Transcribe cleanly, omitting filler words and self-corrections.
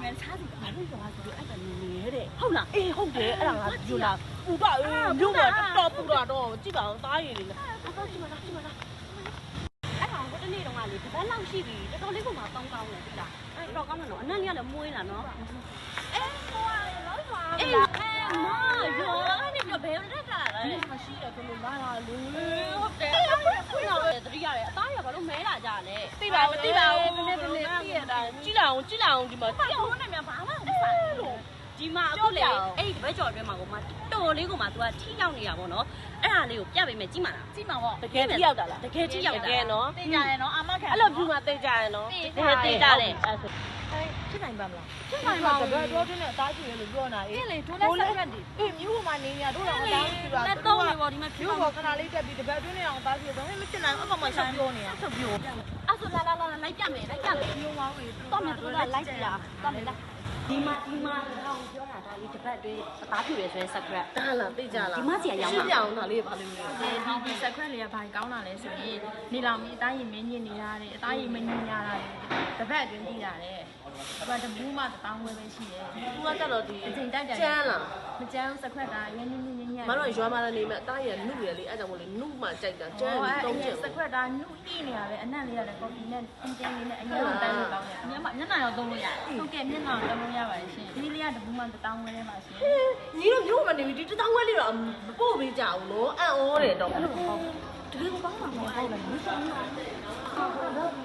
မယ်စားစီဘာလို့ရွာဆိုပြီးအဲ့ဒါနေနေတဲ့ ဟုတ်လားအေးဟုတ်တယ်အဲ့ဒါငါပြောတာပူပါမြို့မှာတော်ပူတာတော့ကြည့်ပါအောင်သားရည်လေးနဲ့ဟုတ်ကြည့်ပါလားကြည့်ပါလား အဲ့ကောင်ကိုတနေ့တော့ကလေတစ်ပတ်လောက်ရှိပြီတော်တော်လေးကမှကောင်းကောင်းလေသိလားအဲ့တော့ကောင်းတယ်နော်အနက်လေးကလည်းမွေးလာနော်အေးဟိုကလောရွာအေးမရောအဲ့ဒီဘယ်ရက်တာလဲ ဒီမှာရှိတယ်ဘယ်လိုလာလာလို့ ဟုတ်တယ်အဲ့ဒါဖွင့်တော့တတိရတယ်အသားရဘာလို့မဲလာကြလဲနည်းနည်းသိရတာ ကြည့်လိုက်အောင်ဒီမှာ ဘာလို့နဲ့များဘာမှမဆိုင်လို့ဒီမှာအခုလေအဲ့ဒီဘက်ကြော်အတွင်းမှာကိုမှတော်လေးကိုမှ तू ကထိရောက်နေတာပေါ့နော်အဲ့ဒါလေးကိုပြပေးမယ်ကြည့်မှာလားကြည့်မှာပေါ့ တကယ်ထိရောက်တာလား တကယ်ထိရောက်တာ တကယ်နော် သိကြတယ်နော်အာမခံ အဲ့လိုပြူမှာသိကြရနော် သိကြတယ်အဲ့ဆို ဖြစ်နိုင်ပါမလား ဖြစ်နိုင်ပါဘူး တကယ်တော့တင်းနဲ့အသားကြီးလို့ပြောနေတာအေး လေဒိုးလက်ဆက်ရက်ဒီ အေးမြို့ပေါ်မှာနေနေတာတို့တော့အသားကြီးပါ လက်တော့လေပေါ့ဒီမှာဖြစ် မြို့ ပါ ပေါ်ခဏလေးတက်ပြီးတပတ်တွင်းနေအောင်အသားကြီးတော့မဖြစ်နိုင်ဘူးအကောင်မှဆက်ပြောနေတာ ဆုပ်ပြောအဲ့ဆိုလာလိုက်ပြမယ်မျိုးပါဦးတော့မြတ်တို့ကလိုက်ကြလားတော့လေလားဒီမှာတော့ပြောတာဒါလေးတစ်ပတ်အတွင်းအသားပြူရဲဆိုရင် secret တားလားသိကြလား ဒီမစီကရောင်း ရှင်းပြ တာ အောင်ဒါလေးပါလိမ့်မယ် ဒီ secret လေးကဘာကောင်းတာလဲဆိုရင်နေလောင်မီအသားရည်မင်းညင်နေရတယ်အသားရည်မင်းညင်ရတာလေတစ်ပတ်အတွင်းကြည့်ရတယ်အပတ်တပူးမှတောင်းဝဲပဲရှိတယ် သူကကြတော့ဒီ အချိန်တိုက်တယ် ကျန်းလား မကျန်း secret ကရင်းညင်ညင် မတော်ရွာမှာလည်းနေမဲ့အသားရနှုတ်ရလေအဲ့ကြောင့်မို့လေနှုတ်မှကြိုက်တာကျန်းပြီးတုံးချင် secret ကနှုတ်ညိနေရပဲအနံ့လေးရတယ်ကော်ဖီနဲ့အင်းတင်းလေးနဲ့အရင်ကတိုင်းလို့ကောင်းတယ်မျက်နှာရောသုံးလို့ရတယ်ဟုတ်ကဲ့မျက်နှာရောသုံးလို့ရပါတယ်ရှင်ဒီလေးကတပူးမှတောင်းဝဲထဲမှာရှင် ညီတို့မြို့မှာနေပြီးဒီတောင်းဝဲလေးတော့မပို့ပေးကြဘူးနော်အံ့ဩတယ်တော့ တကယ်ကောင်းပါမဟုတ်လားမင်းဆောင်တာ